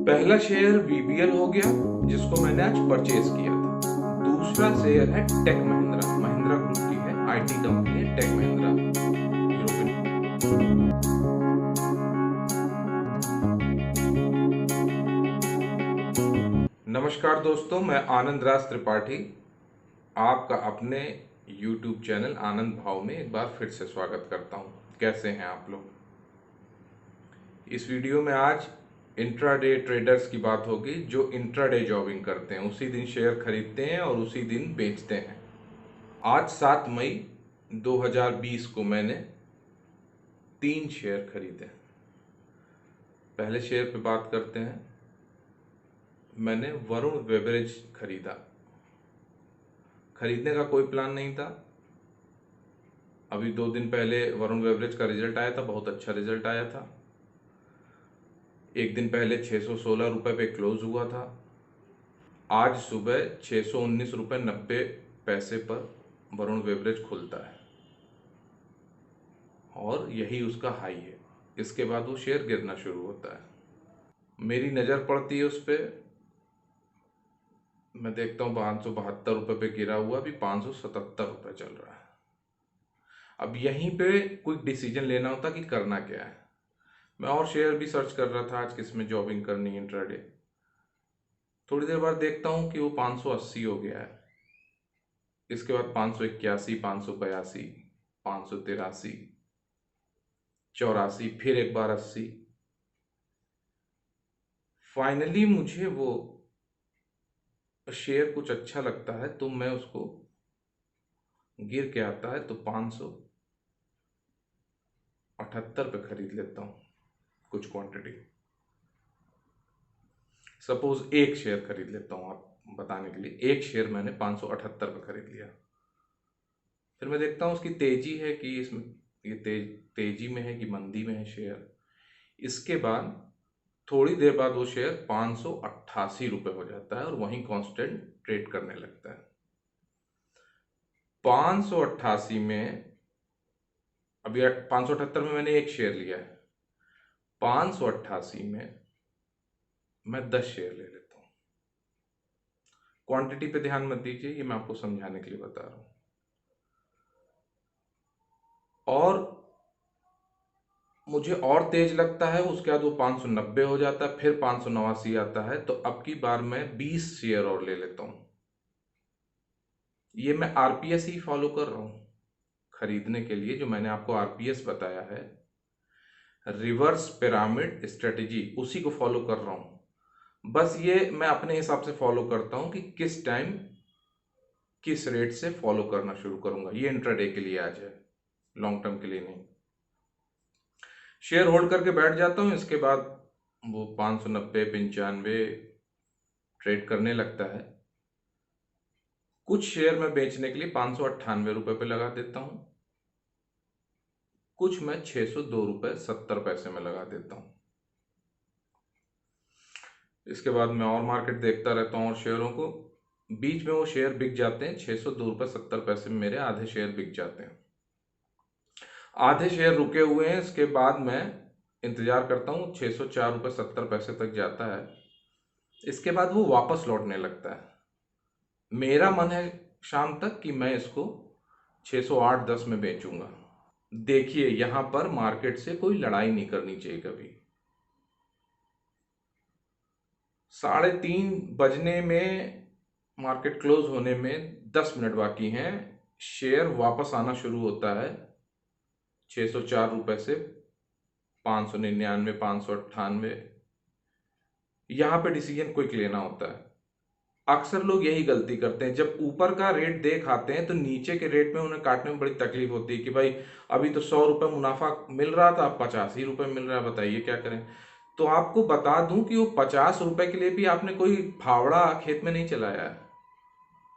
पहला share BBL हो गया जिसको मैंने आज परचेज किया था। दूसरा शेयर है टेक महिंद्रा, महिंद्रा ग्रुप की है, आईटी कंपनी है टेक महिंद्रा यूरोपियन। नमस्कार दोस्तों, मैं आनंद राज त्रिपाठी आपका अपने YouTube चैनल आनंद भाव में एक बार फिर से स्वागत करता हूं। कैसे हैं आप लोग? इस वीडियो में आज इंट्राडे ट्रेडर्स की बात होगी जो इंट्राडे जॉबिंग करते हैं, उसी दिन शेयर खरीदते हैं और उसी दिन बेचते हैं। आज 7 मई 2020 को मैंने 3 शेयर खरीदे। पहले शेयर पे बात करते हैं। मैंने वरुण बेवरेज खरीदा। खरीदने का कोई प्लान नहीं था। अभी 2 दिन पहले वरुण बेवरेज का रिजल्ट आया था, बहुत अच्छा रिजल्ट आया था। एक दिन पहले 616 रुपये पे क्लोज हुआ था। आज सुबह 619 रुपये 90 पैसे पर वरुण बेवरेज खुलता है और यही उसका हाई है। इसके बाद वो शेयर गिरना शुरू होता है। मेरी नज़र पड़ती है उस पर, मैं देखता हूँ 572 रुपये पे गिरा हुआ, अभी 577 रुपये चल रहा है। अब यहीं पे कोई डिसीजन लेना होता कि करना क्या है। मैं और शेयर भी सर्च कर रहा था आज किस में जॉबिंग करनी है इंट्राडे। थोड़ी देर बाद देखता हूँ कि वो 580 हो गया है। इसके बाद 581, 582, 583, 84, फिर एक बार 80। फाइनली मुझे वो शेयर कुछ अच्छा लगता है तो मैं उसको, गिर के आता है तो 578 पे खरीद लेता हूँ कुछ क्वांटिटी। सपोज एक शेयर खरीद लेता हूँ, आप बताने के लिए एक शेयर मैंने 578 पे खरीद लिया। फिर मैं देखता हूँ उसकी तेजी है कि इसमें ये तेजी में है कि मंदी में है शेयर। इसके बाद थोड़ी देर बाद वो शेयर 588 रुपये हो जाता है और वहीं कांस्टेंट ट्रेड करने लगता है। 588 में, अभी 578 में मैंने एक शेयर लिया है, 588 में मैं 10 शेयर ले लेता हूँ। क्वांटिटी पे ध्यान मत दीजिए, ये मैं आपको समझाने के लिए बता रहा हूँ। और मुझे और तेज लगता है, उसके बाद वो 590 हो जाता है, फिर 589 आता है, तो अब की बार मैं 20 शेयर और ले लेता हूँ। ये मैं आरपीएस ही फॉलो कर रहा हूँ खरीदने के लिए, जो मैंने आपको आरपीएस बताया है, रिवर्स पिरामिड स्ट्रेटेजी, उसी को फॉलो कर रहा हूँ। बस ये मैं अपने हिसाब से फॉलो करता हूँ कि किस टाइम किस रेट से फॉलो करना शुरू करूंगा। ये इंट्राडे के लिए आज है, लॉन्ग टर्म के लिए नहीं। शेयर होल्ड करके बैठ जाता हूँ, इसके बाद वो 590, 95 ट्रेड करने लगता है। कुछ शेयर मैं बेचने के लिए 598 रुपये पे लगा देता हूँ, कुछ मैं 602 रुपये 70 पैसे में लगा देता हूँ। इसके बाद मैं और मार्केट देखता रहता हूँ और शेयरों को, बीच में वो शेयर बिक जाते हैं। 602 रुपये 70 पैसे में मेरे आधे शेयर बिक जाते हैं। आधे शेयर रुके हुए हैं, इसके बाद मैं इंतजार करता हूँ, 604 रुपये 70 पैसे तक जाता है। इसके बाद वो वापस लौटने लगता है। मेरा मन है शाम तक कि मैं इसको 608-10 में बेचूंगा। देखिए, यहां पर मार्केट से कोई लड़ाई नहीं करनी चाहिए कभी। 3:30 बजने में, मार्केट क्लोज होने में 10 मिनट बाकी हैं, शेयर वापस आना शुरू होता है 604 रुपये से 599, 598। यहां पे डिसीजन क्विक लेना होता है। अक्सर लोग यही गलती करते हैं, जब ऊपर का रेट देख आते हैं तो नीचे के रेट में उन्हें काटने में बड़ी तकलीफ होती है कि भाई अभी तो 100 रुपये मुनाफा मिल रहा था, अब 85 रुपये मिल रहा है, बताइए क्या करें। तो आपको बता दूं कि वो 50 रुपये के लिए भी आपने कोई फावड़ा खेत में नहीं चलाया है।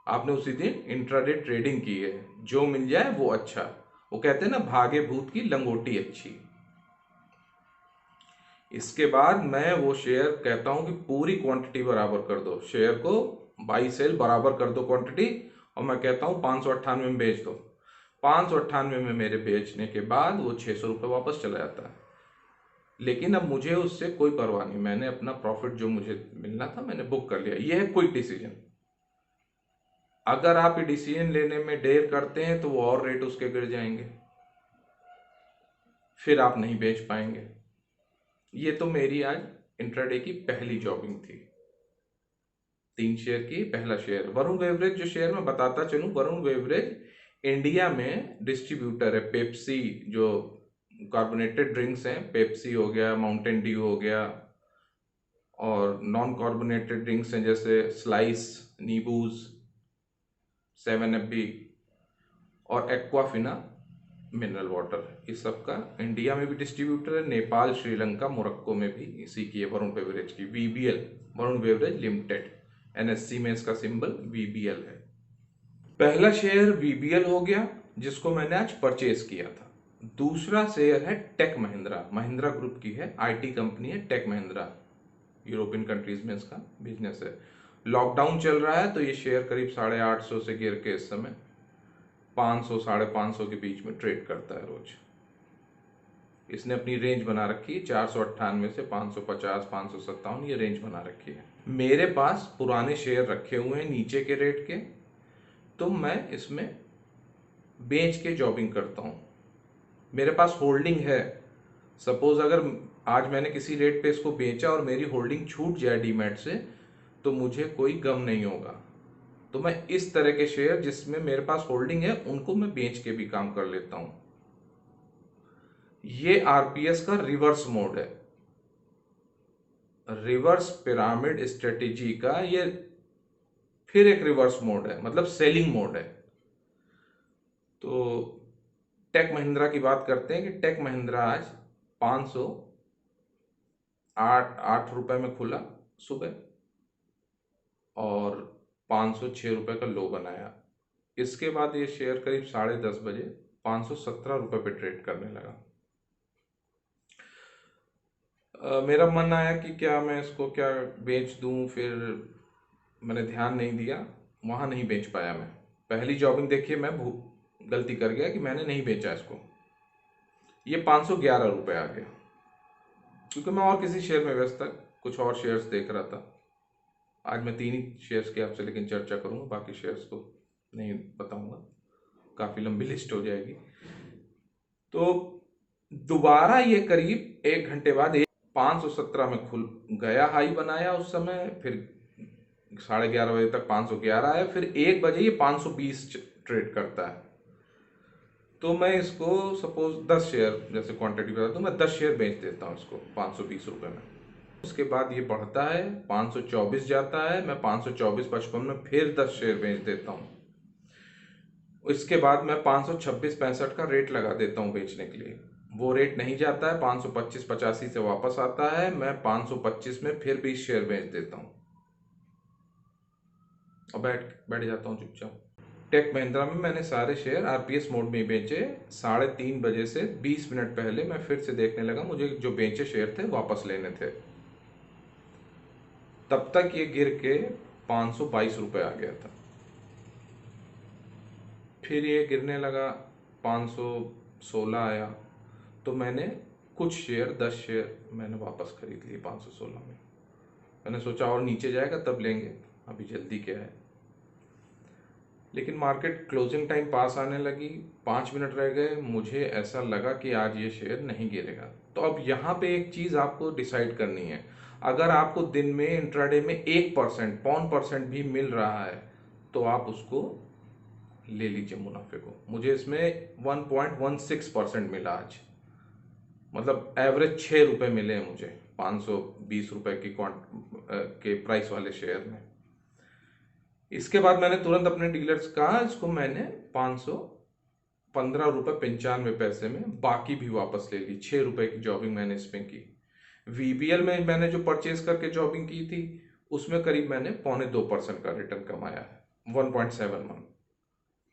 आपने उसी दिन इंट्राडे ट्रेडिंग की है, जो मिल जाए वो अच्छा। वो कहते हैं ना, भागे भूत की लंगोटी अच्छी। इसके बाद मैं वो शेयर कहता हूं कि पूरी क्वांटिटी बराबर कर दो, शेयर को बाई सेल बराबर कर दो क्वांटिटी, और मैं कहता हूं 598 में बेच दो। 598 में मेरे बेचने के बाद वो 600 रुपये वापस चला जाता है। लेकिन अब मुझे उससे कोई परवाह नहीं, मैंने अपना प्रॉफिट जो मुझे मिलना था मैंने बुक कर लिया। ये है क्विक डिसीजन। अगर आप ये डिसीजन लेने में देर करते हैं तो वो और रेट उसके गिर जाएंगे, फिर आप नहीं बेच पाएंगे। ये तो मेरी आज इंट्राडे की पहली जॉबिंग थी। 3 शेयर की पहला शेयर वरुण बेवरेज। जो शेयर मैं बताता चलूं, वरुण बेवरेज इंडिया में डिस्ट्रीब्यूटर है पेप्सी, जो कार्बोनेटेड ड्रिंक्स हैं, पेप्सी हो गया, माउंटेन ड्यू हो गया, और नॉन कार्बोनेटेड ड्रिंक्स हैं जैसे स्लाइस, नीबूज, 7 अप भी, और एक्वाफिना मिनरल वाटर। इस सब का इंडिया में भी डिस्ट्रीब्यूटर है, नेपाल, श्रीलंका, मोरक्को में भी इसी की है वरुण बेवरेज की, VBL, Varun beverage limited. NSC में इसका सिंबल वीबीएल है। पहला शेयर वीबीएल हो गया जिसको मैंने आज परचेज किया था। दूसरा शेयर है टेक महिंद्रा, महिंद्रा ग्रुप की है, आईटी कंपनी है टेक महिंद्रा, यूरोपियन कंट्रीज में इसका बिजनेस है। लॉकडाउन चल रहा है तो ये शेयर करीब 850 से गिर के इस समय 500 550 के बीच में ट्रेड करता है रोज। इसने अपनी रेंज बना रखी है 498 से 550 557, ये रेंज बना रखी है। मेरे पास पुराने शेयर रखे हुए हैं नीचे के रेट के, तो मैं इसमें बेच के जॉबिंग करता हूं। मेरे पास होल्डिंग है, सपोज अगर आज मैंने किसी रेट पे इसको बेचा और मेरी होल्डिंग छूट जाए डीमैट से, तो मुझे कोई गम नहीं होगा। तो मैं इस तरह के शेयर जिसमें मेरे पास होल्डिंग है उनको मैं बेच के भी काम कर लेता हूं। ये आरपीएस का रिवर्स मोड है, रिवर्स पिरामिड स्ट्रेटेजी का ये फिर एक रिवर्स मोड है, मतलब सेलिंग मोड है। तो टेक महिंद्रा की बात करते हैं कि टेक महिंद्रा आज 508 रुपए में खुला सुबह और 506 रुपए का लो बनाया। इसके बाद ये शेयर करीब 10:30 बजे 517 रुपए पे ट्रेड करने लगा। मेरा मन आया कि क्या मैं इसको क्या बेच दूं, फिर मैंने ध्यान नहीं दिया, वहां नहीं बेच पाया। मैं पहली जॉबिंग देखिए मैं गलती कर गया कि मैंने नहीं बेचा इसको। ये 511 रुपए आ गया, क्योंकि मैं और किसी शेयर में व्यस्त था, कुछ और शेयर्स देख रहा था। आज मैं 3 ही शेयर्स की आपसे लेकिन चर्चा करूंगा, बाकी शेयर्स को नहीं बताऊंगा, काफी लंबी लिस्ट हो जाएगी। तो दोबारा ये करीब 1 घंटे बाद 517 में खुल गया, हाई बनाया उस समय, फिर 11:30 बजे तक 511 है, फिर 1 बजे ये 520 ट्रेड करता है। तो मैं इसको सपोज 10 शेयर जैसे क्वांटिटी बता दूं, मैं 10 शेयर बेच देता हूं इसको 520 रुपए में। उसके बाद ये बढ़ता है, 524 जाता है, मैं 524.55 में फिर 10 शेयर बेच देता हूं। इसके बाद मैं 526-65 का रेट लगा देता हूं बेचने के लिए। वो रेट नहीं जाता है, 525-85 से वापस आता है, मैं 525 में फिर 20 शेयर बेच देता हूं और बैठ जाता हूं चुपचाप। टेक महिंद्रा में मैंने सारे शेयर आरपीएस मोड में ही बेचे। 3:30 बजे से 20 मिनट पहले मैं फिर से देखने लगा, मुझे जो बेचे शेयर थे वापस लेने थे। तब तक ये गिर के 522 रुपए आ गया था। फिर ये गिरने लगा, 516 आया, तो मैंने कुछ शेयर 10 शेयर मैंने वापस खरीद लिए 516 में। मैंने सोचा और नीचे जाएगा तब लेंगे, अभी जल्दी क्या है। लेकिन मार्केट क्लोजिंग टाइम पास आने लगी, 5 मिनट रह गए, मुझे ऐसा लगा कि आज ये शेयर नहीं गिरेगा। तो अब यहाँ पे एक चीज आपको डिसाइड करनी है, अगर आपको दिन में इंट्राडे में 1% पौन परसेंट भी मिल रहा है तो आप उसको ले लीजिए मुनाफे को। मुझे इसमें 1.16% मिला आज, मतलब एवरेज 6 रुपए मिले हैं मुझे 520 रुपए की के प्राइस वाले शेयर में। इसके बाद मैंने तुरंत अपने डीलर्स कहा, इसको मैंने 515 रुपए 95 पैसे में बाकी भी वापस ले ली। 6 रुपए की जॉबिंग मैंने इसमें की। वीबीएल में मैंने जो परचेज करके जॉबिंग की थी उसमें करीब मैंने 0.25% का रिटर्न कमाया है, 1.71,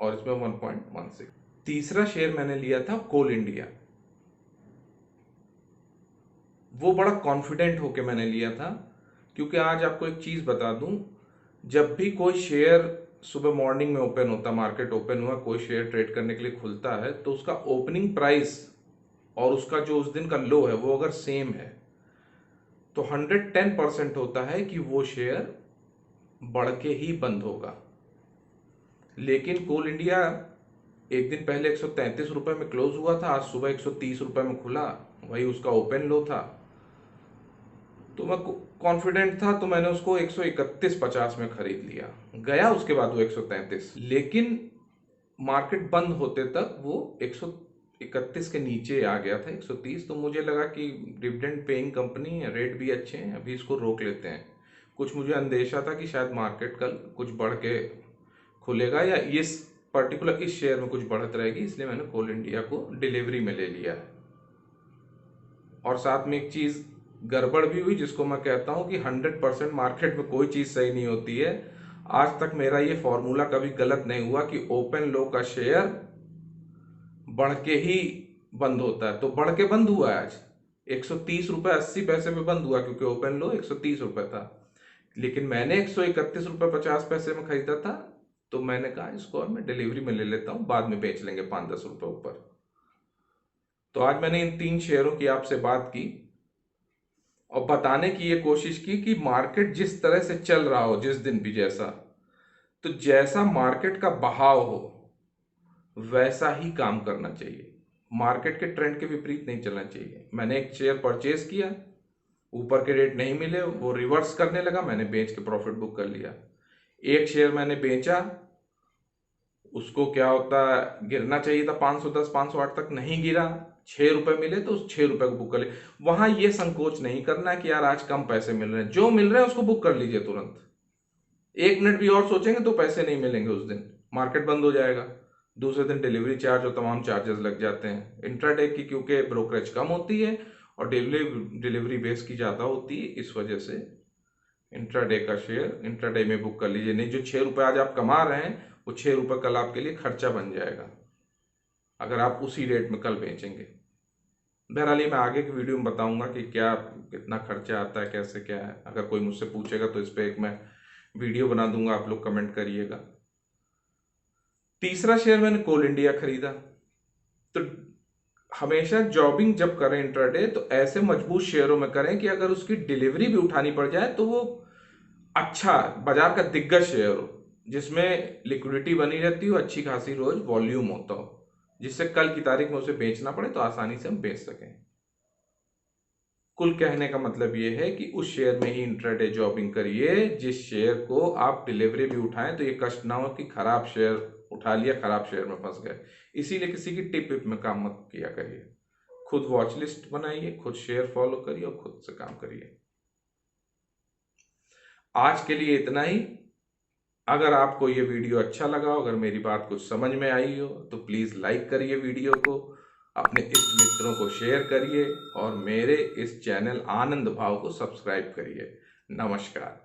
और इसमें 1.16। तीसरा शेयर मैंने लिया था कोल इंडिया। वो बड़ा कॉन्फिडेंट होके मैंने लिया था, क्योंकि आज आपको एक चीज बता दूं, जब भी कोई शेयर सुबह मॉर्निंग में ओपन होता, मार्केट ओपन हुआ, कोई शेयर ट्रेड करने के लिए खुलता है, तो उसका ओपनिंग प्राइस और उसका जो उस दिन का लो है वो अगर सेम है, तो 110% होता है कि वो शेयर बढ़ के ही बंद होगा। लेकिन कोल इंडिया एक दिन पहले 133 रुपए में क्लोज हुआ था, आज सुबह 130 रुपए में खुला, वही उसका ओपन लो था। तो मैं कॉन्फिडेंट था, तो मैंने उसको 131.50 में खरीद लिया। गया उसके बाद वो 133, लेकिन मार्केट बंद होते तक वो 131 के नीचे आ गया था, 130। तो मुझे लगा कि डिविडेंड पेइंग कंपनी है, रेट भी अच्छे हैं, अभी इसको रोक लेते हैं। कुछ मुझे अंदेशा था कि शायद मार्केट कल कुछ बढ़ के खुलेगा, या इस पर्टिकुलर इस शेयर में कुछ बढ़त रहेगी, इसलिए मैंने कोल इंडिया को डिलीवरी में ले लिया है। और साथ में एक चीज गड़बड़ भी हुई, जिसको मैं कहता हूं कि 100% मार्केट में कोई चीज सही नहीं होती है। आज तक मेरा ये फॉर्मूला कभी गलत नहीं हुआ कि ओपन लो का शेयर बढ़ के ही बंद होता है। तो बढ़ के बंद हुआ है आज, 130 रुपए 80 पैसे पे बंद हुआ, क्योंकि ओपन लो 130 रुपए था। लेकिन मैंने 131 रुपए 50 पैसे में खरीदा था, तो मैंने कहा इसको और मैं डिलीवरी में ले लेता हूं, बाद में बेच लेंगे 5-10 रुपए ऊपर। तो आज मैंने इन 3 शेयरों की आपसे बात की और बताने की ये कोशिश की कि मार्केट जिस तरह से चल रहा हो, जिस दिन भी जैसा, तो जैसा मार्केट का बहाव हो वैसा ही काम करना चाहिए। मार्केट के ट्रेंड के विपरीत नहीं चलना चाहिए। मैंने एक शेयर परचेज किया, ऊपर के रेट नहीं मिले, वो रिवर्स करने लगा, मैंने बेच के प्रॉफिट बुक कर लिया। एक शेयर मैंने बेचा, उसको क्या होता है, गिरना चाहिए था 510 508 तक, नहीं गिरा, 6 रुपए मिले तो उस 6 रुपए को बुक कर ले। वहां ये संकोच नहीं करना कि यार आज कम पैसे मिल रहे हैं, जो मिल रहे हैं उसको बुक कर लीजिए तुरंत। 1 मिनट भी और सोचेंगे तो पैसे नहीं मिलेंगे, उस दिन मार्केट बंद हो जाएगा। दूसरे दिन डिलीवरी चार्ज और तमाम चार्जेस लग जाते हैं। इंट्राडे की क्योंकि ब्रोकरेज कम होती है और डिलीवरी बेस की ज़्यादा होती है, इस वजह से इंट्राडे का शेयर इंट्राडे में बुक कर लीजिए। नहीं, जो 6 रुपए आज आप कमा रहे हैं वो 6 रुपए कल आपके लिए खर्चा बन जाएगा, अगर आप उसी रेट में कल बेचेंगे। बहरहाल ये मैं आगे की वीडियो में बताऊंगा कि क्या कितना खर्चा आता है, कैसे क्या है। अगर कोई मुझसे पूछेगा तो इस पर एक मैं वीडियो बना दूंगा, आप लोग कमेंट करिएगा। तीसरा शेयर मैंने कोल इंडिया खरीदा। तो हमेशा जॉबिंग जब करें इंट्राडे, तो ऐसे मजबूत शेयरों में करें कि अगर उसकी डिलीवरी भी उठानी पड़ जाए तो वो अच्छा बाजार का दिग्गज शेयर हो, जिसमें लिक्विडिटी बनी रहती हो, अच्छी खासी रोज वॉल्यूम होता हो, जिससे कल की तारीख में उसे बेचना पड़े तो आसानी से हम बेच सकें। कुल कहने का मतलब यह है कि उस शेयर में ही इंट्राडे जॉबिंग करिए जिस शेयर को आप डिलीवरी भी उठाएं तो ये कष्ट ना हो कि खराब शेयर उठा लिया, खराब शेयर में फंस गए। इसीलिए किसी की टिप विप में काम मत किया करिए। खुद वॉच लिस्ट बनाइए, खुद शेयर फॉलो करिए और खुद से काम करिए। आज के लिए इतना ही। अगर आपको ये वीडियो अच्छा लगा हो, अगर मेरी बात कुछ समझ में आई हो, तो प्लीज़ लाइक करिए वीडियो को, अपने इष्ट मित्रों को शेयर करिए और मेरे इस चैनल आनंद भाव को सब्सक्राइब करिए। नमस्कार।